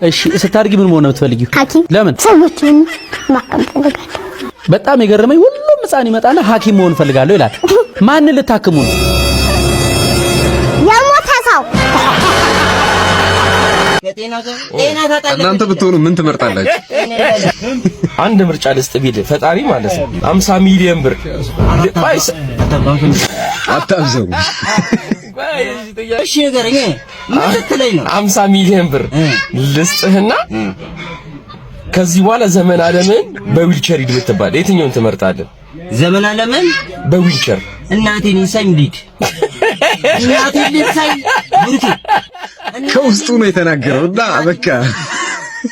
እሺ ስታድጊ ምን መሆን ነው የምትፈልጊው? ሐኪም። ለምን? ሰዎችን ማከም ፈልጋለሁ። በጣም የገረመኝ ሁሉም ሕፃን ይመጣና ሐኪም መሆን ፈልጋለሁ ይላል። ማን ልታክሙ ነው? የሞተ ሰው። እናንተ ብትሆኑ ምን ትመርጣላችሁ? አንድ ምርጫ ልስጥ ቢል ፈጣሪ ማለት ነው 50 ሚሊዮን ብር ባይስ አታብዘው። እሺ ንገረኝ፣ ምን ልትለኝ ነው? 50 ሚሊዮን ብር ልስጥህና ከዚህ በኋላ ዘመን ዓለምን በዊልቸር ሂድ ብትባል የትኛውን ትመርጣለህ? ዘመን ዓለምን በዊልቸር እናቴን ይሳኝ ሊድ እናቴን ልትሳይ ብሩኬ ከውስጡ ነው የተናገረው እና በቃ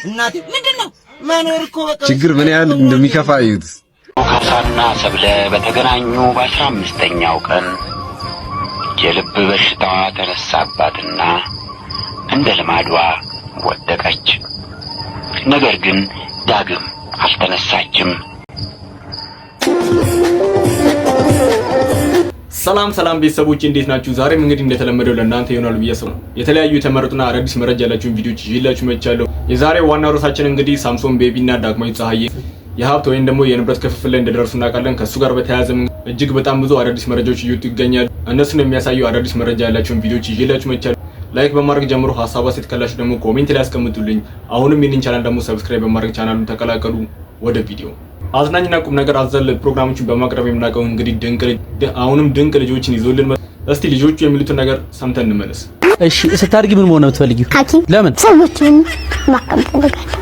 እናቴ ምንድነው መኖር እኮ በቃ ችግር ምን ያህል እንደሚከፋ እዩት። ካሳና ሰብለ በተገናኙ በ15ኛው ቀን የልብ በሽታ ተነሳባትና እንደ ልማዷ ወደቀች። ነገር ግን ዳግም አልተነሳችም። ሰላም ቤተሰቦች እንዴት ናችሁ? ዛሬም እንግዲህ እንደተለመደው ለእናንተ ይሆናል ብዬ አስባለሁ የተለያዩ የተመረጡና አዳዲስ መረጃ ያላችሁን ቪዲዮዎች ይዤላችሁ መጥቻለሁ። የዛሬው ዋና ርዕሳችን እንግዲህ ሳምሶን ቤቢና ዳግማዊት ፀሐዬ የሀብት ወይም ደግሞ የንብረት ክፍፍል ላይ እንደደረሱ እናውቃለን። ከሱ ጋር በተያያዘ እጅግ በጣም ብዙ አዳዲስ መረጃዎች እየወጡ ይገኛሉ። እነሱን የሚያሳዩ አዳዲስ መረጃ ያላችሁን ቪዲዮዎች ይዤላችሁ መጥቻለሁ። ላይክ በማድረግ ጀምሮ ሀሳብ አስተያየት ካላችሁ ደግሞ ኮሜንት ላይ አስቀምጡልኝ። አሁንም ይህንን ቻናል ደግሞ ሰብስክራይብ በማድረግ ቻናሉን ተቀላቀሉ። ወደ ቪዲዮ አዝናኝና ቁም ነገር አዘል ፕሮግራሞችን በማቅረብ የምናውቀው እንግዲህ ድንቅ ልጆችን ይዞልን እስቲ ልጆቹ የሚሉትን ነገር ሰምተን እንመለስ። እሺ ስታድጊ ምን መሆን ነው የምትፈልጊው? ሐኪም። ለምን? ሰዎችን ማከም ፈልጋለሁ።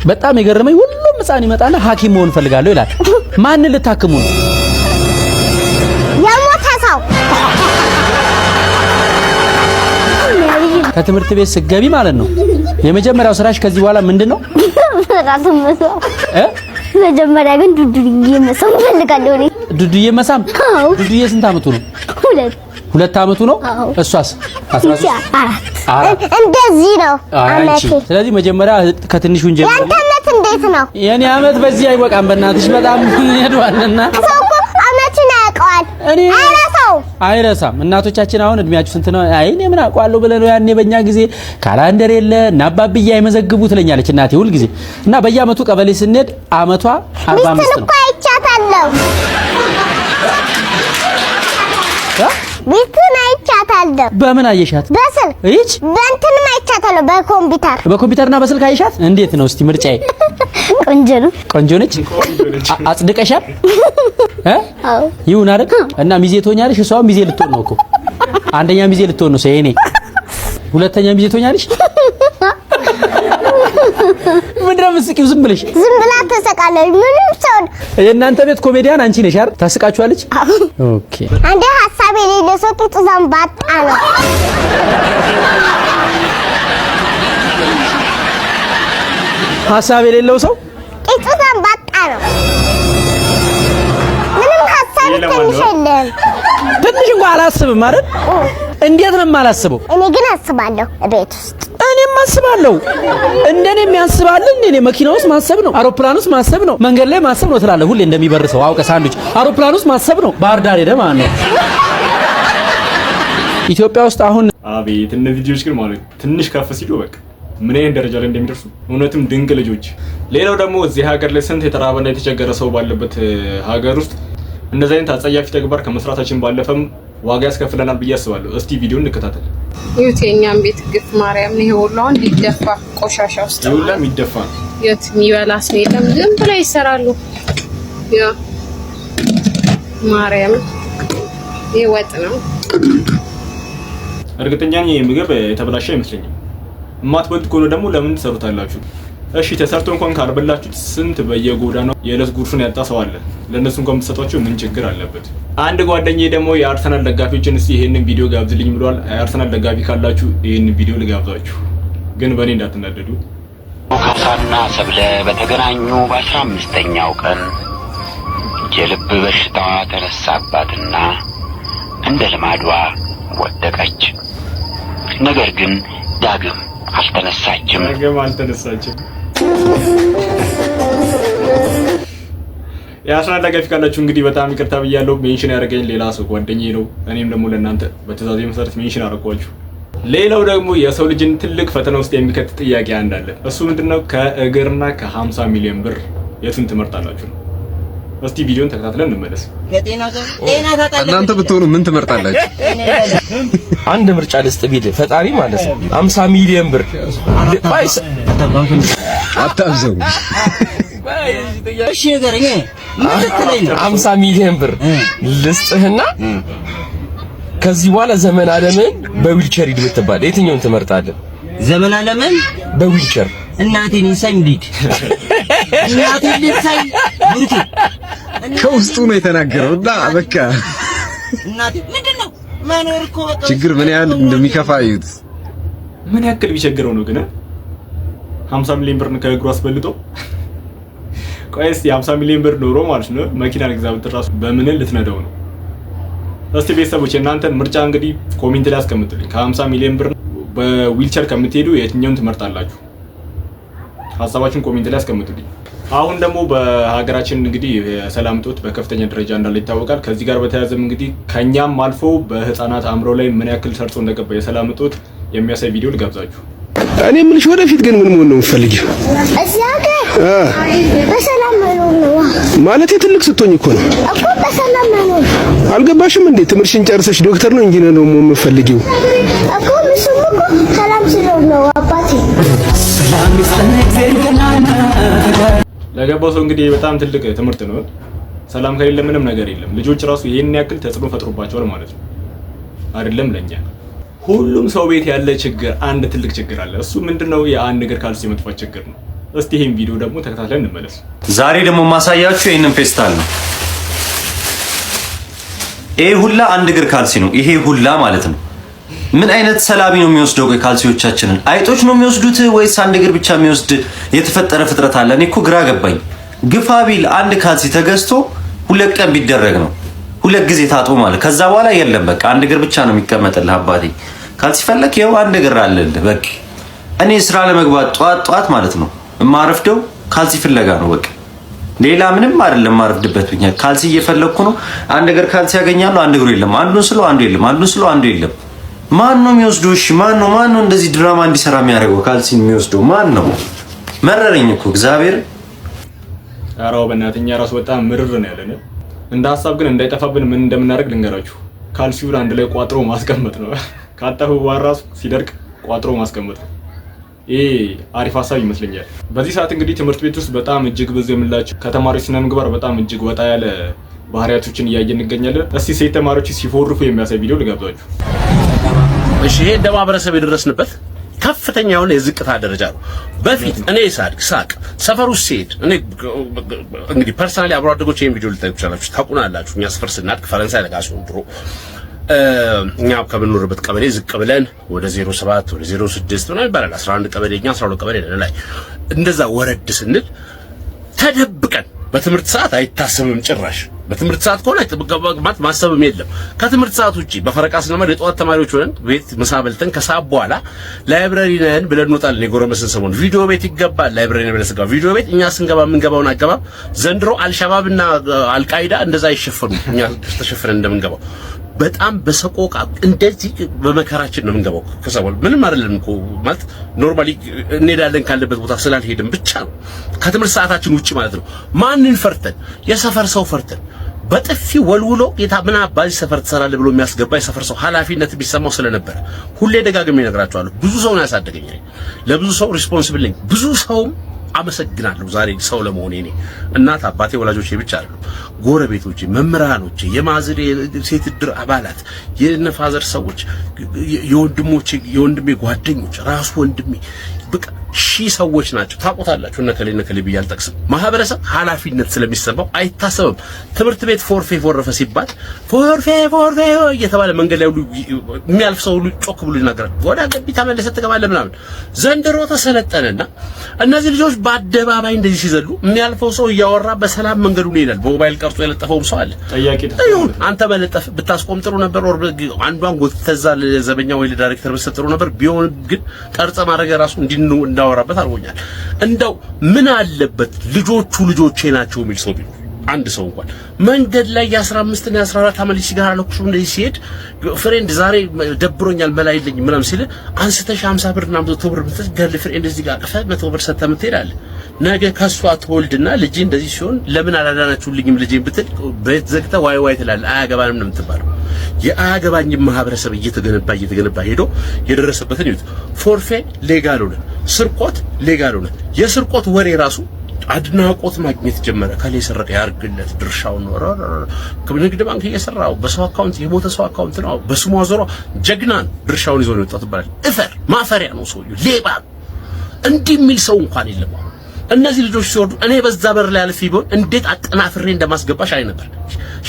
በጣም የገረመኝ ሁሉም ሕፃን ይመጣና ሐኪም መሆን ፈልጋለሁ ይላል። ማን ልታክሙ ነው? የሞተ ሰው። ከትምህርት ቤት ስትገቢ ማለት ነው የመጀመሪያው ስራሽ ከዚህ በኋላ ምንድነው? መጀመሪያ ግን ዱዱዬ መሳም ፈልጋለሁ እኔ። ዱዱዬ መሳም? ዱዱዬ ስንት አመቱ ነው? 2 አመቱ ነው። እሷስ 14 እንደዚህ ነው አመቴ። ስለዚህ መጀመሪያ ከትንሹን ጀምሮ ያንተ አመት እንዴት ነው? የኔ አመት በዚህ አይወቃም በእናትሽ በጣም ሄዷልና ሰው እኮ አመቱን ያውቀዋል። አይረሳም። እናቶቻችን አሁን እድሜያችሁ ስንት ነው? አይ እኔ ምን አውቀዋለሁ ብለህ ነው ያኔ በእኛ ጊዜ ካላንደር የለ እና አባብዬ አይመዘግቡ ትለኛለች እናቴ ሁል ጊዜ እና በየአመቱ ቀበሌ ስንሄድ አመቷ 45 ነው። ሚስቱን አይቻታለሁ። በምን አየሻት? በስልክ። እይች በእንትንም አይቻታለሁ በኮምፒውተር። በኮምፒውተርና በስልክ አየሻት? እንዴት ነው እስቲ ምርጫዬ? ቆንጆ ነው። ቆንጆ ነች። አጽድቀሻል? አዎ ይሁን አይደል? እና ሚዜ ትሆኛለሽ። እሷም ሚዜ ልትሆን ነው እኮ። አንደኛ ሚዜ ልትሆን ነው ሰኔ። ሁለተኛ ሚዜ ትሆኛለሽ። ምንድነው የምትስቂው? ዝም ብለሽ ዝም ብላ ተሰቃለች። ምንም ሰው የእናንተ ቤት ኮሜዲያን አንቺ ነሽ አይደል? ታስቃችኋለች። ኦኬ አንዴ ሐሳብ የሌለው ሰው ቂጥ ዘንባጣ ነው። ሐሳብ የሌለው ሰው ቂጥ ዘንባጣ ነው። ምንም ሐሳብ ትንሽ የለም። ትንሽ እንኳን አላስብም አይደል? እንዴት ነው የማላስበው? እኔ ግን አስባለሁ ቤት ውስጥ። እኔም አስባለሁ። እንደኔ የሚያስባል እኔ መኪና ውስጥ ማሰብ ነው፣ አውሮፕላን ውስጥ ማሰብ ነው፣ መንገድ ላይ ማሰብ ነው ትላለህ ሁሌ እንደሚበርሰው አውቀ ሳንዱች አውሮፕላን ውስጥ ማሰብ ነው። ባህር ዳር ሄደ ማለት ነው። ኢትዮጵያ ውስጥ አሁን አቤት እነዚህ ልጆች ግን ማለት ትንሽ ከፍ ሲሉ በቃ ምን አይነት ደረጃ ላይ እንደሚደርሱ እውነትም ድንቅ ልጆች። ሌላው ደግሞ እዚህ ሀገር ላይ ስንት የተራበና የተቸገረ ሰው ባለበት ሀገር ውስጥ እንደዚህ አይነት አጸያፊ ተግባር ከመስራታችን ባለፈም ዋጋ ያስከፍለናል ብዬ አስባለሁ። እስቲ ቪዲዮ እንከታተል። የኛም ቤት ግፍ ማርያም ነው ይወላውን ሊደፋ ቆሻሻ ውስጥ ይውላም ይደፋ የት የሚበላ ሰው የለም። ዝም ብለው ይሰራሉ። ያ ማርያም ይወጥ ነው። እርግጠኛ ነኝ ምግብ የተበላሸ አይመስለኝም። የማትበሉት ከሆነ ደግሞ ለምን ትሰሩታላችሁ? እሺ ተሰርቶ እንኳን ካልበላችሁት ስንት በየጎዳናው የዕለት ጉርሱን ያጣ ሰው አለ። ለእነሱ እንኳን ብትሰጧቸው ምን ችግር አለበት? አንድ ጓደኛዬ ደግሞ የአርሰናል ደጋፊዎችን እስቲ ይሄንን ቪዲዮ ጋብዝልኝ ብሏል። የአርሰናል ደጋፊ ካላችሁ ይሄንን ቪዲዮ ልጋብዛችሁ፣ ግን በእኔ እንዳትናደዱ። ካሳና ሰብለ በተገናኙ በ15ኛው ቀን የልብ በሽታ ተነሳባትና እንደ ልማዷ ወደቀች። ነገር ግን ዳግም አልተነሳችም። የአርሰናል ደጋፊ ካላችሁ እንግዲህ በጣም ይቅርታ ብያለሁ። ሜንሽን ያደረገኝ ሌላ ሰው ጓደኛዬ ነው። እኔም ደግሞ ለእናንተ በትዕዛዜ መሰረት ሜንሽን አደረኳችሁ። ሌላው ደግሞ የሰው ልጅን ትልቅ ፈተና ውስጥ የሚከት ጥያቄ አንድ አለ። እሱ ምንድነው? ከእግርና ከ50 ሚሊዮን ብር የቱን ትመርጣላችሁ ነው? እስቲ ቪዲዮን ተከታትለን እንመለስ። እናንተ ብትሆኑ ምን ትመርጣላችሁ? አንድ ምርጫ ልስጥ ቢል ፈጣሪ ማለት ነው 50 ሚሊዮን ብር ባይስ አታብዘው። እሺ ንገረኝ፣ ምን ትለኝ ነው? 50 ሚሊዮን ብር ልስጥህና ከዚህ በኋላ ዘመን ዓለምን በዊልቸር ሂድ ብትባል የትኛውን ትመርጣለህ? ዘመን ዓለምን በዊልቸር እናቴን ይሳኝ ልሂድ። እናቴን ልሳኝ ብሩኬ ከውስጡ ነው የተናገረው እና በቃ እናቴ ምንድነው መኖር እኮ በቃ ችግር ምን ያህል እንደሚከፋ እዩት። ምን ያክል ቢቸግረው ነው ግን 50 ሚሊዮን ብር ከእግሩ አስበልጦ። ቆይስ የ50 ሚሊዮን ብር ኖሮ ማለት ነው መኪና ልግዛ ብትራሱ በምን ልትነዳው ነው? እስቲ ቤተሰቦች እናንተን ምርጫ እንግዲህ ኮሜንት ላይ አስቀምጡልኝ። ከ50 ሚሊዮን ብር በዊልቸር ከምትሄዱ የትኛውን ትመርጣላችሁ? ሐሳባችሁን ኮሜንት ላይ አስቀምጡልኝ። አሁን ደግሞ በሀገራችን እንግዲህ የሰላም እጦት በከፍተኛ ደረጃ እንዳለ ይታወቃል። ከዚህ ጋር በተያያዘም እንግዲህ ከኛም አልፎ በህፃናት አእምሮ ላይ ምን ያክል ሰርጾ እንደገባ የሰላም እጦት የሚያሳይ ቪዲዮ ልጋብዛችሁ። እኔ የምልሽ ወደፊት ግን ምን መሆን ነው የምትፈልጊው? እዚህ ሀገር በሰላም መኖር ነው ማለት ትልቅ ስትሆኝ እኮ ነው እኮ በሰላም መኖር። አልገባሽም እንዴ? ትምህርትሽን ጨርሰሽ ዶክተር ነው ኢንጂነር ነው የምትፈልጊው እኮ እሱም እኮ ሰላም ስለሆነ ነው አባቴ። ለገባው ሰው እንግዲህ በጣም ትልቅ ትምህርት ነው። ሰላም ከሌለ ምንም ነገር የለም። ልጆች ራሱ ይሄን ያክል ተጽዕኖ ፈጥሮባቸዋል ማለት ነው። አይደለም ለኛ ሁሉም ሰው ቤት ያለ ችግር አንድ ትልቅ ችግር አለ። እሱ ምንድነው? የአንድ እግር ካልሲ የመጥፋት ችግር ነው። እስቲ ይሄን ቪዲዮ ደግሞ ተከታትለን እንመለስ። ዛሬ ደግሞ ማሳያችሁ ይሄንን ፌስታል ነው። ይሄ ሁላ አንድ እግር ካልሲ ነው። ይሄ ሁላ ማለት ነው። ምን አይነት ሰላቢ ነው የሚወስደው? ቆይ ካልሲዎቻችንን አይጦች ነው የሚወስዱት ወይስ አንድ እግር ብቻ የሚወስድ የተፈጠረ ፍጥረት አለ? እኔ እኮ ግራ ገባኝ። ግፋ ቢል አንድ ካልሲ ተገዝቶ 2 ቀን ቢደረግ ነው 2 ጊዜ ታጥቦ ማለት ከዛ በኋላ የለም በቃ አንድ እግር ብቻ ነው የሚቀመጥልህ። አባቴ ካልሲ ፈለክ ይኸው አንድ እግር አለልህ በቃ። እኔ ስራ ለመግባት ጧት ማለት ነው የማረፍደው ካልሲ ፍለጋ ነው በቃ። ሌላ ምንም አይደለም የማረፍድበት ብቻ ካልሲ እየፈለኩ ነው። አንድ እግር ካልሲ ያገኛለሁ፣ አንድ እግሩ የለም። አንዱን ስለው አንዱ የለም፣ አንዱን ስለው አንዱ የለም። ማን ነው የሚወስደው? እሺ ማን ነው እንደዚህ ድራማ እንዲሰራ የሚያደርገው? ካልሲን የሚወስደው ማን ነው? መረረኝ እኮ እግዚአብሔር። አራው በእናትኛ ራሱ በጣም ምርር ነው ያለነ። እንደ ሐሳብ ግን እንዳይጠፋብን ምን እንደምናደርግ ልንገራችሁ። ካልሲውን አንድ ላይ ቋጥሮ ማስቀመጥ ነው። ካጣሁ ራሱ ሲደርቅ ቋጥሮ ማስቀመጥ ነው። ይሄ አሪፍ ሐሳብ ይመስለኛል። በዚህ ሰዓት እንግዲህ ትምህርት ቤት ውስጥ በጣም እጅግ ብዙ የምላችሁ ከተማሪዎች ስነ ምግባር በጣም እጅግ ወጣ ያለ ባህሪያቶችን እያየን እንገኛለን። እስቲ ሴት ተማሪዎች ሲፎርፉ የሚያሳይ ቪዲዮ ልጋብዛችሁ። እሺ ይሄ እንደ ማህበረሰብ የደረስንበት ከፍተኛ የሆነ የዝቅታ ደረጃ ነው። በፊት እኔ ሳቅ ሰፈር ውስጥ ሲሄድ እኔ እንግዲህ ፐርሰናሊ አብሮ አደጎች ይሄን ቪዲዮ ልታዩ ትችላላችሁ፣ ታውቁናላችሁ። እኛ ሰፈር ስናድግ ፈረንሳይ ለጋሲዮን ድሮ እኛ ከምንኖርበት ቀበሌ ዝቅ ብለን ወደ 07 ወደ 06 ምናምን ይባላል 11 ቀበሌ እኛ 12 ቀበሌ ነን ላይ እንደዛ ወረድ ስንል ተደብቀን በትምህርት ሰዓት አይታሰብም ጭራሽ። በትምህርት ሰዓት ከሆነ ተበጋባግማት ማሰብም የለም። ከትምህርት ሰዓት ውጪ በፈረቃ ስንመር የጧት ተማሪዎች ሆነን ቤት ምሳ በልተን ከሰዓት በኋላ ላይብረሪ ነን ብለን እንወጣለን። የጎረመስን ሰሞን ቪዲዮ ቤት ይገባል። ላይብረሪ ነን ብለን ስንገባ ቪዲዮ ቤት እኛ ስንገባ የምንገባውን አገባብ ዘንድሮ አልሸባብና አልቃይዳ እንደዛ አይሸፈኑም። እኛ ተሸፍነን እንደምንገባው በጣም በሰቆቃ እንደዚህ በመከራችን ነው የምንገባው። ከሰሞን ምንም አይደለም እኮ ማለት ኖርማሊ እንሄዳለን ካለበት ቦታ ስላልሄድን ብቻ ነው ከትምህርት ሰዓታችን ውጪ ማለት ነው። ማንን ፈርተን? የሰፈር ሰው ፈርተን በጥፊ ወልውሎ የታምና ባዚ ሰፈር ተሰራለ ብሎ የሚያስገባ የሰፈር ሰው ኃላፊነት ቢሰማው ስለነበረ ሁሌ ደጋግሜ እነግራቸዋለሁ። ብዙ ሰው ነው ያሳደገኝ። ለብዙ ሰው ሪስፖንሲብል ነኝ። ብዙ ሰውም አመሰግናለሁ ዛሬ ሰው ለመሆኔ። እኔ እናት አባቴ ወላጆቼ ብቻ አይደሉም፣ ጎረቤቶቼ፣ መምህራኖቼ፣ የማዝሬ ሴት ድር አባላት፣ የነፋዘር ሰዎች፣ የወንድሜ ጓደኞች፣ ራሱ ወንድሜ በቃ ሺህ ሰዎች ናቸው። ታውቁታላችሁ። እነከሌ ብዬ አልጠቅስም። ማህበረሰብ ኃላፊነት ስለሚሰማው አይታሰብም። ትምህርት ቤት ፎርፌ ፎረፈ ሲባል ፎርፌ እየተባለ መንገድ ላይ ሁሉ የሚያልፍ ሰው ሁሉ ጮክ ብሎ ይናገራል። ወደ ገቢ ተመለሰ ትገባለህ ምናምን። ዘንድሮ ተሰለጠነና እነዚህ ልጆች በአደባባይ እንደዚህ ሲዘሉ የሚያልፈው ሰው እያወራ በሰላም መንገዱን ይሄዳል። በሞባይል ቀርጾ የለጠፈውም ሰው አለ። ይሁን አንተ በለጠፍ ብታስቆም ጥሩ ነበር። ወር አንዷን ጎትተዛ ለዘበኛ ወይ ለዳይሬክተር ብትሰጥ ጥሩ ነበር። ቢሆን ግን ቀርጸ ማድረግ ራሱ እንዳወራበት አድርጎኛል። እንደው ምን አለበት ልጆቹ ልጆቼ ናቸው የሚል ሰው ቢኖር አንድ ሰው እንኳን መንገድ ላይ የ15 እና የ14 ዓመት ሲጋራ ለኩሱ እንደዚህ ሲሄድ ፍሬንድ ዛሬ ደብሮኛል መላ የለኝም ምናምን ሲል አንስተሽ 50 ብር እና 100 ብር ብትሰጥ ገርል ፍሬንድ እዚህ ጋር አቅፈህ 100 ብር ሰጥተህ ትሄዳለህ። ነገ ከሷ ትወልድና ልጅ እንደዚህ ሲሆን ለምን አላዳናችሁልኝም ልጄን ብትል ቤት ዘግተህ ዋይ ዋይ ትላለህ። አያገባንም ነው የምትባለው። የአያገባኝ ማህበረሰብ እየተገነባ ሄዶ የደረሰበትን ይሁት ፎርፌ ሌጋል ሆነ፣ ስርቆት ሌጋል ሆነ። የስርቆት ወሬ ራሱ አድናቆት ማግኘት ጀመረ። ካለ ሰረቀ ያርግለት ድርሻው ነው። ከንግድ ባንክ እየሰራው በሰው አካውንት የሞተ ሰው አካውንት ነው በስሙ አዞሮ ጀግናን ድርሻውን ይዞ ነው የወጣው ትባላል። እፈር ማፈሪያ ነው ሰውዬው፣ ሌባ እንዲህ የሚል ሰው እንኳን የለም። እነዚህ ልጆች ሲወርዱ እኔ በዛ በር ላይ አልፌ ቢሆን እንዴት አጠናፍሬ እንደማስገባሽ አይ ነበር።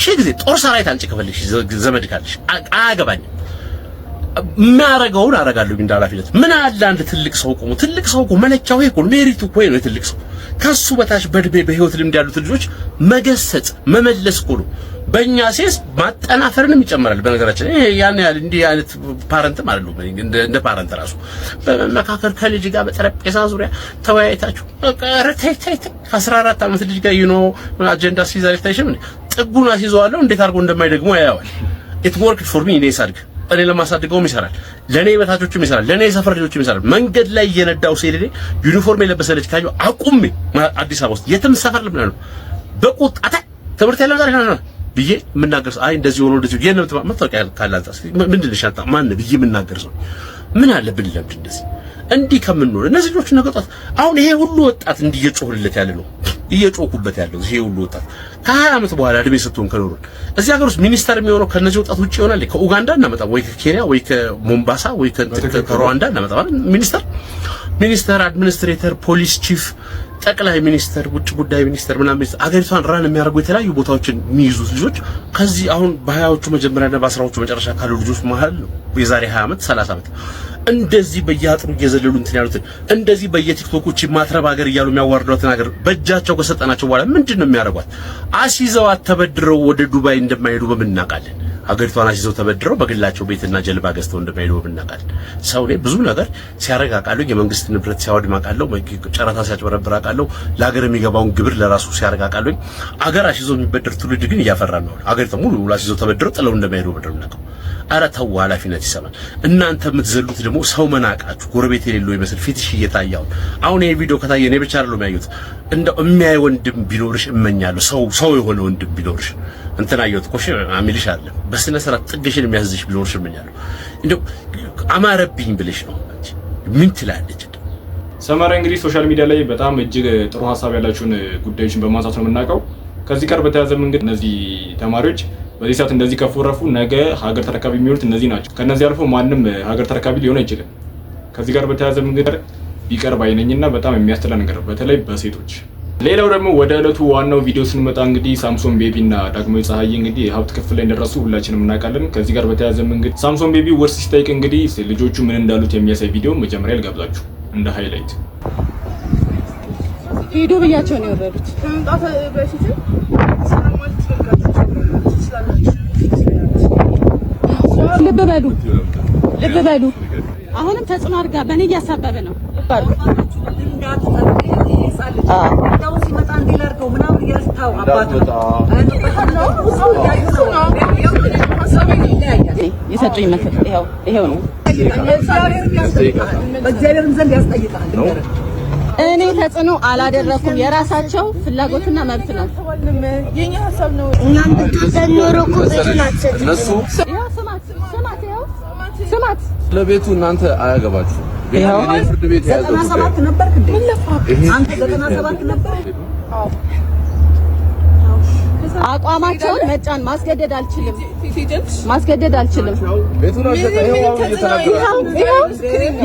ሺህ ጊዜ ጦር ሰራዊት አንቺ ከፈልሽ ዘመድ ካለሽ አያገባኝም። ማረጋውን አረጋለሁ እንዳላፊለት ምን አለ አንድ ትልቅ ሰው ቆሞ ትልቅ ሰው ቆሞ መለቻው ይሄ እኮ ሜሪቱ እኮ ነው የትልቅ ሰው ከሱ በታች በድቤ በህይወት ልምድ ያሉት ልጆች መገሰጽ መመለስ እኮ ነው። በእኛ ሴስ ማጠናፈርንም ይጨምራል። በነገራችን ይሄ ያን ያህል እንዲህ አይነት ፓረንት ማለት ነው እንደ ፓረንት ራሱ በመካከል ከልጅ ጋር በጠረጴዛ ዙሪያ ተወያይታችሁ ረተይተይ 14 ዓመት ልጅ ጋር ይኖ አጀንዳ ሲዛሪፍ ታይሽም ጥጉና ሲዘዋለው እንዴት አድርጎ እንደማይደግሞ ያያዋል። ኢት ወርክድ ፎር ሚ እኔ ሳድግ እኔ ለማሳደገውም ይሰራል፣ ለኔ በታቾችም ይሰራል፣ ለኔ ሰፈር ልጆችም ይሰራል። መንገድ ላይ እየነዳው ሲሄድ ዩኒፎርም የለበሰ ልጅ ካየሁ አቁሜ አዲስ አበባ ውስጥ የትም ሰፈር ልምና ነው በቁጣ ትምህርት ያለው ዛሬ ነው ብዬ የምናገር አይ እንደዚህ ሆኖ እንደዚህ የነብት መታወቂያ ካላንጣስ ምንድነው ሻጣ ማን ብዬ የምናገር ሰው ምን አለብን ለምድ እንደዚህ እንዲህ ከምንኖር እነዚህ ልጆች ነገጣት አሁን ይሄ ሁሉ ወጣት እንዲየጮህለት ያለ ነው እየጮኩበት ያለው ይሄ ሁሉ ወጣት ከ20 ዓመት በኋላ እድሜ ስትሆን ከኖር እዚህ ሀገር ውስጥ ሚኒስተር የሚሆነው ከነዚህ ወጣት ውጪ ይሆናል። ከኡጋንዳ እናመጣ ወይ ከኬንያ ወይ ከሞምባሳ ወይ ከሩዋንዳ እናመጣ ሚኒስተር፣ አድሚኒስትሬተር፣ ፖሊስ ቺፍ፣ ጠቅላይ ሚኒስተር፣ ውጭ ጉዳይ ሚኒስተር ምናምን አገሪቷን ራን የሚያደርጉ የተለያዩ ቦታዎችን የሚይዙት ልጆች ከዚህ አሁን በ20ዎቹ መጀመሪያና በ10ዎቹ መጨረሻ ካሉ ልጆች መሃል የዛሬ 20 ዓመት 30 ዓመት እንደዚህ በየአጥሩ እየዘለሉ እንትን ያሉትን እንደዚህ በየቲክቶኮች ማትረብ ሀገር እያሉ የሚያዋርዷትን ሀገር በእጃቸው ከሰጠናቸው በኋላ ምንድነው የሚያደርጓት? አሲዘው ተበድረው ወደ ዱባይ እንደማይሄዱ በምናቃለን። ሀገሪቷን አሲዘው ተበድረው በግላቸው ቤትና ጀልባ ገዝተው እንደማይሄዱ በምናቃለን። ሰው ላይ ብዙ ነገር ሲያረጋቃለው የመንግስት ንብረት ሲያወድማቃለው ጨረታ ሲያጭበረብራቃለው ለሀገር የሚገባውን ግብር ለራሱ ሲያረጋቃለው ሀገር አሲዘው የሚበደር ትውልድ ግን እያፈራ ነው። ሀገሪቷ ሙሉ አሲዘው ተበድረው ጥለው እንደማይሄዱ በደምናቀው አረ ተው ኃላፊነት ይሰማል። እናንተ የምትዘሉት ደግሞ ሰው መናቃችሁ ጎረቤት የሌለው ይመስል ፊትሽ እየታያው አሁን ይሄ ቪዲዮ ከታየ እኔ ብቻ አይደለም ያዩት እንደው የሚያይ ወንድም ቢኖርሽ እመኛለሁ። ሰው የሆነ ወንድም ቢኖርሽ እንትና አየሁት ኮሽ አሚልሽ አለ በስነ ስርዓት ጥግሽን የሚያዝሽ ቢኖርሽ እመኛለሁ። እንደው አማረብኝ ብለሽ ነው እንጂ ምን ትላለች? ሰመረ እንግዲህ ሶሻል ሚዲያ ላይ በጣም እጅግ ጥሩ ሀሳብ ያላችሁን ጉዳዮችን በማንሳት ነው የምናውቀው። ከዚህ ጋር በተያያዘ መንገድ እነዚህ ተማሪዎች በዚህ ሰዓት እንደዚህ ከፎረፉ ነገ ሀገር ተረካቢ የሚሆኑት እነዚህ ናቸው። ከነዚህ አልፎ ማንም ሀገር ተረካቢ ሊሆን አይችልም። ከዚህ ጋር በተያያዘ መንገድ ቢቀርብ አይነኝና በጣም የሚያስተላ ነገር በተለይ በሴቶች። ሌላው ደግሞ ወደ ዕለቱ ዋናው ቪዲዮ ስንመጣ እንግዲህ ሳምሶን ቤቢ እና ዳግማዊ ፀሐዬ እንግዲህ የሀብት ክፍል ላይ እንደደረሱ ሁላችንም እናውቃለን። ከዚህ ጋር በተያያዘ መንገድ ሳምሶን ቤቢ ውርስ ሲጠይቅ እንግዲህ ልጆቹ ምን እንዳሉት የሚያሳይ ቪዲዮ መጀመሪያ ልጋብዛችሁ እንደ ሃይላይት። ሄዶ ብያቸው ነው የወረዱት ከመምጣት በፊት ልብ በሉ አሁንም ተጽዕኖ አድርጋ በእኔ እያሳበበ ነው። የሰጡኝ ምክር ይሄው ነው። በእግዚአብሔርም ዘንድ ያስጠይቃል። እኔ ተጽዕኖ አላደረኩም። የራሳቸው ፍላጎትና መብት ነው። የኛ ሀሳብ ነው። እናንተ ተዘኖሩ ኩብናት እነሱ ስማት ለቤቱ እናንተ አያገባችሁ። የኔ ፍርድ ቤት ያዘው 97 ነበርክ እንዴ? አንተ 97 ነበር። አቋማቸውን መጫን ማስገደድ አልችልም። ቤቱን አሸጠ።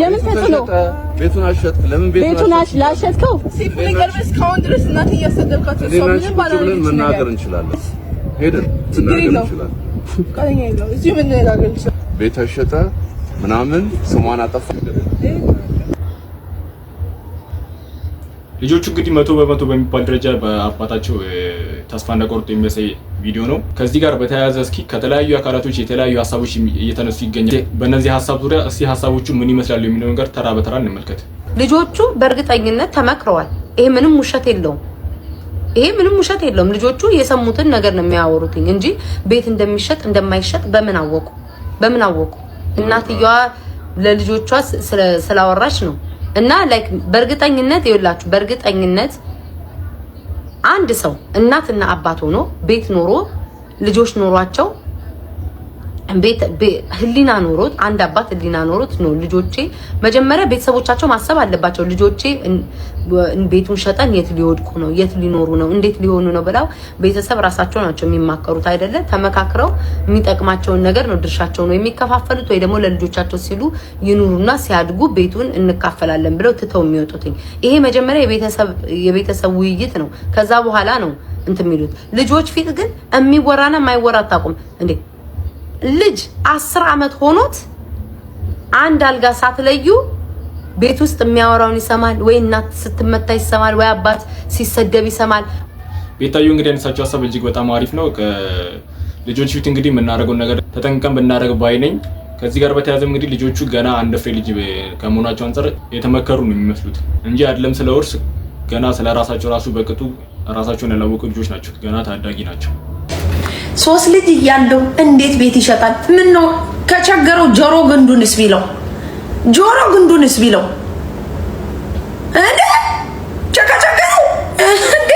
የምን ተጽዕኖ? ቤቱን አሸጥክ? ለምን ቤቱን ላሸጥከው? እስካሁን ድረስ እናት እያሰደብካት ነው። ምንም ባላልን መናገር እንችላለን። ሄደን መናገር እንችላለን። ቀለኛ ነው። እዚህ ምን ነገር ቤት አሸጠ ምናምን ስሟን አጠፋ። ልጆቹ እንግዲህ 100% በሚባል ደረጃ በአባታቸው ተስፋ እንደቆረጡ የሚያሳይ ቪዲዮ ነው። ከዚህ ጋር በተያያዘ እስኪ ከተለያዩ አካላቶች የተለያዩ ሀሳቦች እየተነሱ ይገኛል። በእነዚህ ሀሳብ ዙሪያ እስኪ ሀሳቦቹ ምን ይመስላሉ የሚለው ነገር ተራ በተራ እንመልከት። ልጆቹ በእርግጠኝነት ተመክረዋል። ይሄ ምንም ውሸት የለውም። ይሄ ምንም ውሸት የለውም። ልጆቹ የሰሙትን ነገር ነው የሚያወሩት እንጂ ቤት እንደሚሸጥ እንደማይሸጥ በምን አወቁ? እናትየዋ ለልጆቿ ስላወራች ነው። እና ላይክ በእርግጠኝነት ይኸውላችሁ፣ በእርግጠኝነት አንድ ሰው እናትና አባት ሆኖ ቤት ኖሮ ልጆች ኖሯቸው ቤት ህሊና ኖሮት አንድ አባት ህሊና ኖሮት ነው ልጆቼ መጀመሪያ ቤተሰቦቻቸው ማሰብ አለባቸው። ልጆቼ ቤቱን ሸጠን የት ሊወድቁ ነው፣ የት ሊኖሩ ነው፣ እንዴት ሊሆኑ ነው ብለው ቤተሰብ ራሳቸው ናቸው የሚማከሩት አይደለ? ተመካክረው የሚጠቅማቸውን ነገር ነው ድርሻቸው ነው የሚከፋፈሉት፣ ወይ ደግሞ ለልጆቻቸው ሲሉ ይኑሩና ሲያድጉ ቤቱን እንካፈላለን ብለው ትተው የሚወጡት። ይሄ መጀመሪያ የቤተሰብ ውይይት ነው። ከዛ በኋላ ነው እንትን የሚሉት። ልጆች ፊት ግን የሚወራና የማይወራ አታውቁም እንዴ? ልጅ 10 አመት ሆኖት አንድ አልጋ ሳትለዩ ቤት ውስጥ የሚያወራውን ይሰማል ወይ? እናት ስትመታ ይሰማል ወይ? አባት ሲሰደብ ይሰማል። ቤታዩ እንግዲህ ያነሳቸው ሀሳብ እጅግ በጣም አሪፍ ነው። ልጆች ፊት እንግዲህ የምናደርገውን ነገር ተጠንቀን ብናደርግ ባይ ነኝ። ከዚህ ጋር በተያያዘ እንግዲህ ልጆቹ ገና አንድ ፍሬ ልጅ ከመሆናቸው አንፃር የተመከሩ ነው የሚመስሉት እንጂ አይደለም ስለ ውርስ ገና ስለ ራሳቸው ራሱ በቅጡ ራሳቸውን ያላወቁ ልጆች ናቸው። ገና ታዳጊ ናቸው። 3 ልጅ እያለው እንዴት ቤት ይሸጣል? ምን ነው ከቸገረው ጆሮ ግንዱንስ ቢለው እንዴ ቸከቸከው እንዴ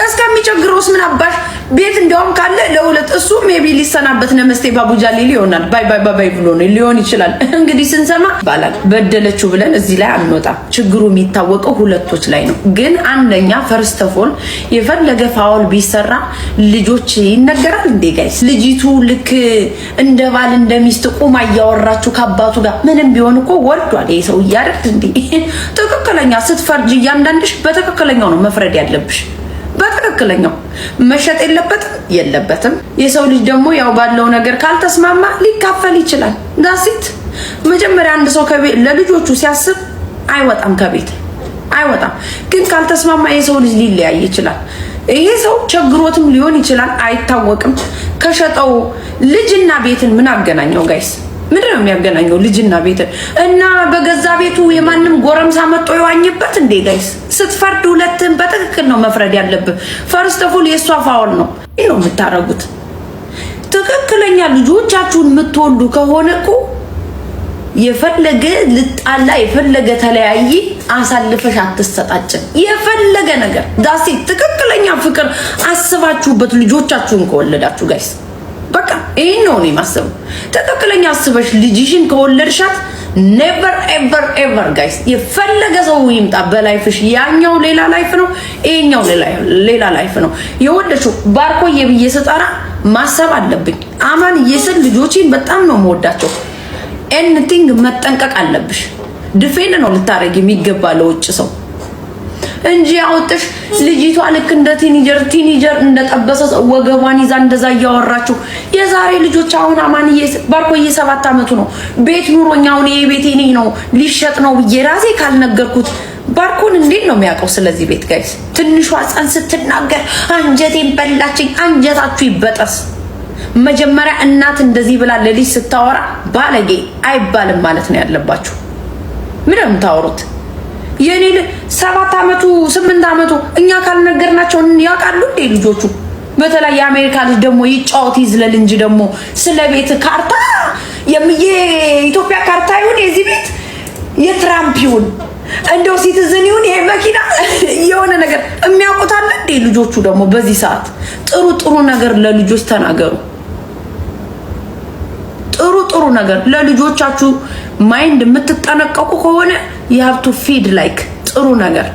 እስከሚቸግረውስ ምን አባሽ ቤት እንደውም ካለ ለሁለት እሱ ሜቢ ሊሰናበት ነመስቴ ባቡጃ ሊል ይሆናል። ባይ ብሎ ነው ሊሆን ይችላል። እንግዲህ ስንሰማ ባላል በደለችው ብለን እዚህ ላይ አንወጣም። ችግሩ የሚታወቀው ሁለቶች ላይ ነው። ግን አንደኛ ፈርስት ኦፍ ኦል የፈለገ ፋውል ቢሰራ ልጆች ይነገራል እንዴ ጋይስ? ልጅቱ ልክ እንደ ባል እንደሚስት ቁማ እያወራችሁ ከአባቱ ጋር ምንም ቢሆን እኮ ወልዷል ይሄ ሰው እያረድ እንዴ። ትክክለኛ ስትፈርጅ እያንዳንድሽ በትክክለኛው ነው መፍረድ ያለብሽ። በትክክለኛው መሸጥ የለበትም። የሰው ልጅ ደግሞ ያው ባለው ነገር ካልተስማማ ሊካፈል ይችላል። ዳሲት መጀመሪያ አንድ ሰው ለልጆቹ ሲያስብ አይወጣም ከቤት አይወጣም። ግን ካልተስማማ የሰው ልጅ ሊለያይ ይችላል። ይሄ ሰው ቸግሮትም ሊሆን ይችላል አይታወቅም። ከሸጠው ልጅና ቤትን ምን አገናኘው ጋይስ? ምንድነው የሚያገናኘው ልጅና ቤትን? እና በገዛ ቤቱ የማንም ጎረምሳ መጥቶ ይዋኝበት እንዴ ጋይስ? ስትፈርድ ሁለትን በትክክል ነው መፍረድ ያለብህ። ፈርስት ኦፍ ኦል የሷ ፋውል ነው። ይሄ ነው የምታረጉት። ትክክለኛ ልጆቻችሁን የምትወዱ ከሆነ እኮ የፈለገ ልጣላ የፈለገ ተለያይ አሳልፈሽ አትሰጣጭም። የፈለገ ነገር ዳሲ ትክክለኛ ፍቅር አስባችሁበት ልጆቻችሁን ከወለዳችሁ ጋይስ በቃ ይሄ ነው ማሰብ። ትክክለኛ አስበሽ ልጅሽን ከወለድሻት ኔቨር ኤቨር ጋይስ የፈለገ ሰው ይምጣ በላይፍሽ ያኛው ሌላ ላይፍ ነው፣ ይሄኛው ሌላ ላይፍ ነው። የወደሽው ባርኮዬ ብዬ ስጠራ ማሰብ አለብኝ። አማን የስል ልጆችን በጣም ነው የምወዳቸው። ኤኒቲንግ መጠንቀቅ አለብሽ። ዲፌንድ ነው ልታረጊ የሚገባ ለውጭ ሰው እንጂ አውጥሽ ልጅቷ ልክ እንደ ቲኒጀር እንደጠበሰ ወገቧን ይዛ እንደዛ ያወራችሁ የዛሬ ልጆች አሁን አማንዬ ባርኮዬ 7 አመቱ ነው። ቤት ኑሮኛው ነው የቤቴ ነው ሊሸጥ ነው ብዬ ራሴ ካልነገርኩት ባርኮን እንዴት ነው የሚያውቀው ስለዚህ ቤት ጋይስ? ትንሿ ህፃን ስትናገር አንጀቴን በላችኝ። አንጀታችሁ ይበጠስ። መጀመሪያ እናት እንደዚህ ብላ ለልጅ ስታወራ ባለጌ አይባልም ማለት ነው ያለባችሁ። ምንም ታወሩት የኔ 7 አመቱ 8 አመቱ እኛ ካልነገርናቸው ያውቃሉ እንዴ ልጆቹ? በተለይ የአሜሪካ ልጅ ደግሞ ይጫወት ይዝለል እንጂ ደግሞ ስለ ቤት ካርታ የኢትዮጵያ ካርታ ይሁን የዚህ ቤት የትራምፕ ይሁን እንደው ሲቲዝን ይሁን ይሄ መኪና የሆነ ነገር የሚያውቁት አለ እንዴ ልጆቹ? ደግሞ በዚህ ሰዓት ጥሩ ነገር ለልጆች ተናገሩ። ጥሩ ነገር ለልጆቻችሁ ማይንድ የምትጠነቀቁ ከሆነ you have to feed like ጥሩ ነገር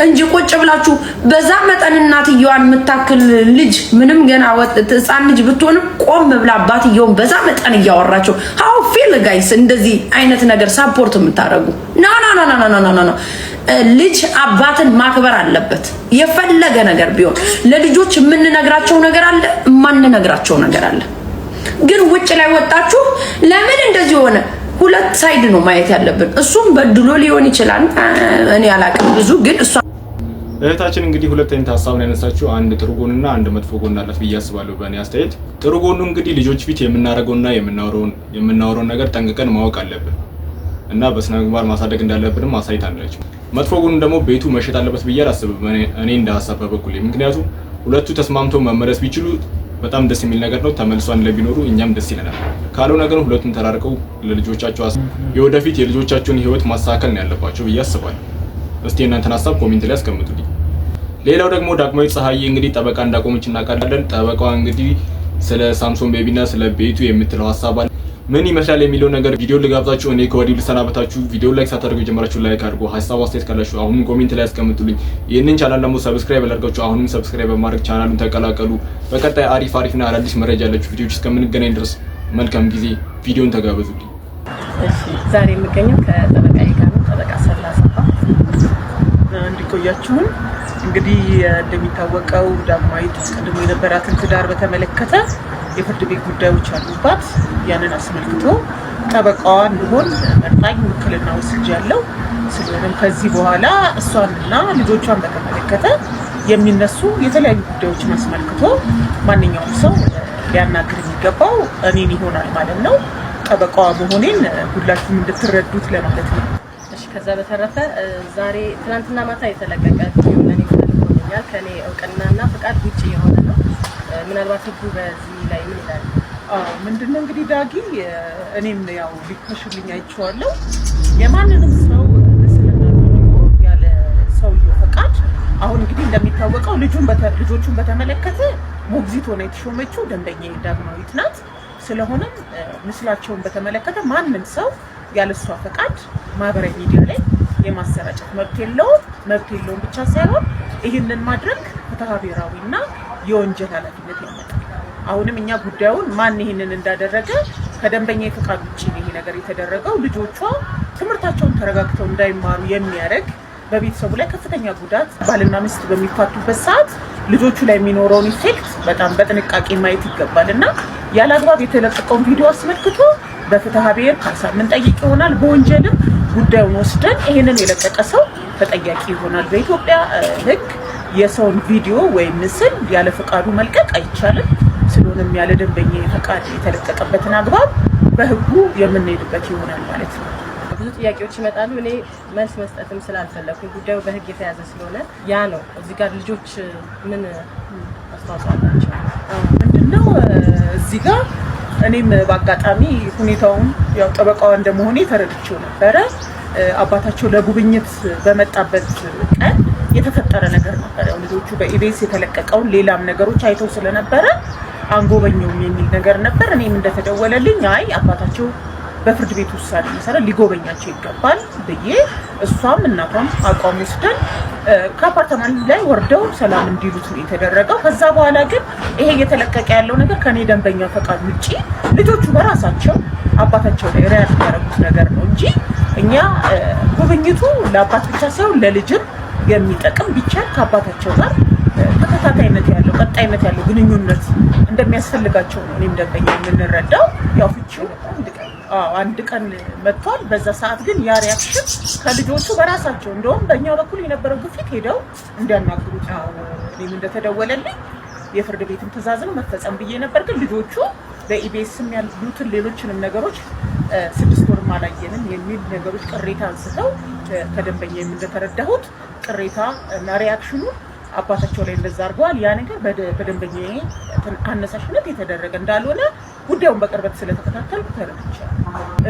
እንጂ ቁጭ ብላችሁ በዛ መጠን እናትየዋን የምታክል ልጅ ምንም ገና ህፃን ልጅ ብትሆንም ቆም ብላ አባትየውን በዛ መጠን እያወራቸው how feel guys? እንደዚህ አይነት ነገር ሳፖርት የምታረጉ ኖ ልጅ አባትን ማክበር አለበት። የፈለገ ነገር ቢሆን ለልጆች የምንነግራቸው ነገር አለ፣ የማንነግራቸው ነገር አለ። ግን ውጭ ላይ ወጣችሁ ለምን እንደዚህ ሆነ? ሁለት ሳይድ ነው ማየት ያለብን። እሱም በድሎ ሊሆን ይችላል እኔ አላቅም ብዙ። ግን እሷ እህታችን እንግዲህ ሁለት አይነት ሀሳብ ነው ያነሳችው። አንድ ጥሩ ጎንና አንድ መጥፎ ጎን አላት ብዬ አስባለሁ በእኔ አስተያየት። ጥሩ ጎኑ እንግዲህ ልጆች ፊት የምናረገውና የምናወራውን ነገር ጠንቅቀን ማወቅ አለብን እና በስነ ምግባር ማሳደግ እንዳለብንም አሳይታለች። መጥፎ ጎኑ ደግሞ ቤቱ መሸጥ አለበት ብዬ አላስብም እኔ እንደ ሀሳብ በበኩሌ። ምክንያቱም ሁለቱ ተስማምተው መመለስ ቢችሉ በጣም ደስ የሚል ነገር ነው። ተመልሷን ለቢኖሩ እኛም ደስ ይለናል። ካልሆነ ግን ሁለቱም ተራርቀው ለልጆቻቸው የወደፊት የልጆቻቸውን ህይወት ማስተካከል ነው ያለባቸው ብዬ አስባለሁ። እስቲ እናንተን ሀሳብ ኮሜንት ላይ አስቀምጡልኝ። ሌላው ደግሞ ዳግማዊት ፀሐዬ እንግዲህ ጠበቃ እንዳቆመች እናውቃለን። ጠበቃዋ እንግዲህ ስለ ሳምሶን ቤቢና ስለ ቤቱ የምትለው ሀሳብ ምን ይመስላል የሚለው ነገር ቪዲዮ ልጋብዛችሁ። እኔ ከወዲሁ ልሰናበታችሁ። ቪዲዮ ላይክ ሳታደርጉ ጀመራችሁ ላይክ አድርጉ። ሀሳብ አስተያየት ካላችሁ አሁን ኮሜንት ላይ አስቀምጡልኝ። ይህንን ቻናል ደግሞ ሰብስክራይብ አድርጋችሁ አሁንም ሰብስክራይብ በማድረግ ቻናሉን ተቀላቀሉ። በቀጣይ አሪፍና አዳዲስ መረጃ ያላችሁ ቪዲዮዎች እስከምንገናኝ ድረስ መልካም ጊዜ። ቪዲዮን ተጋበዙልኝ። እሺ ዛሬ የምገኘው ከጠበቃዬ ጋር ነው። ጠበቃ ሰላሰፋ እንዲቆያችሁን። እንግዲህ እንደሚታወቀው ዳግማዊት ቀድሞ የነበራትን ትዳር በተመለከተ የፍርድ ቤት ጉዳዮች አሉባት። ያንን አስመልክቶ ጠበቃዋ እንድሆን መርጣኝ ውክልና ወስጃለሁ። ስለሆነም ከዚህ በኋላ እሷንና ልጆቿን በተመለከተ የሚነሱ የተለያዩ ጉዳዮችን አስመልክቶ ማንኛውም ሰው ሊያናግር የሚገባው እኔን ይሆናል ማለት ነው። ጠበቃዋ መሆኔን ሁላችሁም እንድትረዱት ለማለት ነው። እሺ ከዛ በተረፈ ዛሬ ትናንትና ማታ የተለቀቀ ቪዲዮ ለኔ ተልኮልኛል። ከኔ እውቅናና ፍቃድ ውጪ የሆነ ነው። ምናልባት ህጉ በዚህ ላይ ምን ይላል? ምንድነው እንግዲህ ዳጊ እኔም ያው ሊከሽልኝ አይቼዋለሁ። የማንንም ሰው ምስልና ቪዲዮ ያለ ሰውየው ፈቃድ አሁን እንግዲህ እንደሚታወቀው ልጆቹን በተመለከተ ሞግዚት ሆና የተሾመችው ደንበኛ ዳግማዊት ናት። ስለሆነም ምስላቸውን በተመለከተ ማንም ሰው ያለሷ ፈቃድ ማህበራዊ ሚዲያ ላይ የማሰራጨት መብት የለውም ብቻ ሳይሆን ይህንን ማድረግ ፍትሐ ብሔራዊና የወንጀል ኃላፊነት ያመጣል። አሁንም እኛ ጉዳዩን ማን ይህንን እንዳደረገ ከደንበኛ ፈቃድ ውጪ ይሄ ነገር የተደረገው ልጆቿ ትምህርታቸውን ተረጋግተው እንዳይማሩ የሚያደርግ በቤተሰቡ ላይ ከፍተኛ ጉዳት ባልና ሚስት በሚፋቱበት ሰዓት ልጆቹ ላይ የሚኖረውን ኢፌክት በጣም በጥንቃቄ ማየት ይገባልና ያለአግባብ የተለቀቀውን ቪዲዮ አስመልክቶ በፍትሐ ብሔር ካሳ የምንጠይቅ ይሆናል። በወንጀልም ጉዳዩን ወስደን ይሄንን የለቀቀ ሰው ተጠያቂ ይሆናል። በኢትዮጵያ ሕግ የሰውን ቪዲዮ ወይም ምስል ያለ ፈቃዱ መልቀቅ አይቻልም። ስለሆነም ያለ ደንበኛ ፈቃድ የተለቀቀበትን አግባብ በሕጉ የምንሄድበት ይሆናል ማለት ነው። ብዙ ጥያቄዎች ይመጣሉ። እኔ መልስ መስጠትም ስላልፈለኩኝ ጉዳዩ በሕግ የተያዘ ስለሆነ ያ ነው። እዚህ ጋር ልጆች ምን አስተዋጽኦ አላቸው? ምንድነው እዚህ ጋር እኔም በአጋጣሚ ሁኔታውን ያው ጠበቃዋ እንደመሆኔ ተረድቼው ነበረ። አባታቸው ለጉብኝት በመጣበት ቀን የተፈጠረ ነገር ነበር። ያው ልጆቹ በኢቢኤስ የተለቀቀውን ሌላም ነገሮች አይተው ስለነበረ አንጎበኘውም የሚል ነገር ነበር። እኔም እንደተደወለልኝ አይ አባታቸው በፍርድ ቤት ውሳኔ መሰረት ሊጎበኛቸው ይገባል ብዬ እሷም እናቷም አቋም ወስደን ከአፓርታማ ላይ ወርደው ሰላም እንዲሉት ነው የተደረገው። ከዛ በኋላ ግን ይሄ እየተለቀቀ ያለው ነገር ከኔ ደንበኛ ፈቃድ ውጪ ልጆቹ በራሳቸው አባታቸው ላይ ሪያክት ያደረጉት ነገር ነው እንጂ እኛ ጉብኝቱ ለአባት ብቻ ሳይሆን ለልጅም የሚጠቅም ቢቻል ከአባታቸው ጋር ተከታታይነት ያለው ቀጣይነት ያለው ግንኙነት እንደሚያስፈልጋቸው ነው እኔም ደንበኛ የምንረዳው። ያው ፍቺው አንድ ቀን መጥቷል። በዛ ሰዓት ግን ያ ሪያክሽን ከልጆቹ በራሳቸው እንደውም በእኛ በኩል የነበረው ግፊት ሄደው እንዲያናግሩት እኔም እንደተደወለልኝ የፍርድ ቤትን ትዕዛዝ ነው መፈጸም ብዬ ነበር። ግን ልጆቹ በኢቢኤስም ያሉትን ሌሎችንም ነገሮች 6 ወር አላየንም የሚል ነገሮች ቅሬታ አንስተው ከደንበኛ እንደተረዳሁት ቅሬታ እና ሪያክሽኑ አባታቸው ላይ እንደዛ አድርገዋል። ያ ነገር በደንበኛ አነሳሽነት የተደረገ እንዳልሆነ ጉዳዩን በቅርበት ስለተከታተልኩ ተረድቻለሁ።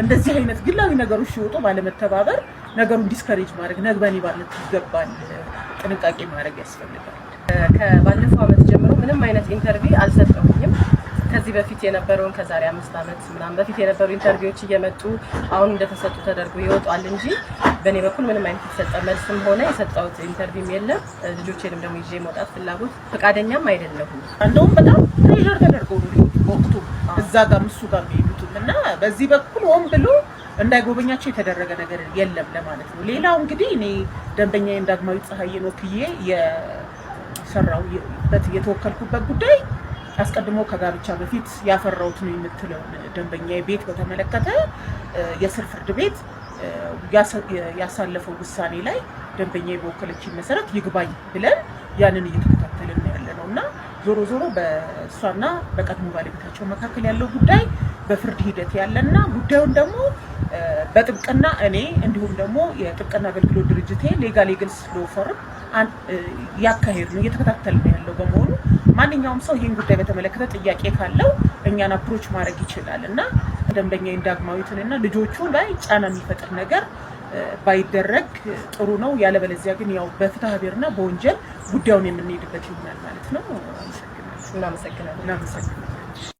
እንደዚህ አይነት ግላዊ ነገሮች ሲወጡ ባለመተባበር ነገሩን ዲስከሬጅ ማድረግ ነግበኔ ማለት ይገባል። ጥንቃቄ ማድረግ ያስፈልጋል። ከባለፈው ዓመት ጀምሮ ምንም አይነት ኢንተርቪው አልሰጠሁኝም። ከዚህ በፊት የነበረውን ከዛሬ 5 ዓመት ምናምን በፊት የነበሩ ኢንተርቪዎች እየመጡ አሁን እንደተሰጡ ተደርጎ ይወጣል እንጂ በእኔ በኩል ምንም አይነት የተሰጠ መልስም ሆነ የሰጠሁት ኢንተርቪው የለም። ልጆቼንም ደግሞ ይዤ መውጣት ፍላጎት ፈቃደኛም አይደለሁም። እንደውም በጣም ፕሬሸር ተደርገው ነው ወቅቱ እዛ ጋር እሱ ጋር የሚሄዱትም እና በዚህ በኩል ሆን ብሎ እንዳይጎበኛቸው የተደረገ ነገር የለም ለማለት ነው። ሌላው እንግዲህ እኔ ደንበኛዬን ዳግማዊት ፀሐዬን ወክዬ የሰራሁበት የተወከልኩበት ጉዳይ አስቀድሞ ከጋብቻ በፊት ያፈራሁት ነው የምትለው ደንበኛዬ ቤት በተመለከተ የስር ፍርድ ቤት ያሳለፈው ውሳኔ ላይ ደንበኛዬ በወከለችኝ መሰረት ይግባኝ ብለን ያንን እየተከታተልን ያለ ነው እና ዞሮ ዞሮ በእሷና በቀድሞ ባለቤታቸው መካከል ያለው ጉዳይ በፍርድ ሂደት ያለና ጉዳዩን ደግሞ በጥብቅና እኔ እንዲሁም ደግሞ የጥብቅና አገልግሎት ድርጅቴ ሌጋል ኤግልስ ሎ ፈርም ያካሄድ ነው እየተከታተል ነው ያለው በመሆኑ ማንኛውም ሰው ይሄን ጉዳይ በተመለከተ ጥያቄ ካለው እኛን አፕሮች ማድረግ ይችላል እና ደንበኛ ዳግማዊትንና ልጆቹ ላይ ጫና የሚፈጥር ነገር ባይደረግ ጥሩ ነው። ያለበለዚያ ግን ያው በፍትሐ ብሔርና በወንጀል ጉዳዩን የምንሄድበት ይሆናል ማለት ነው። እናመሰግናለን።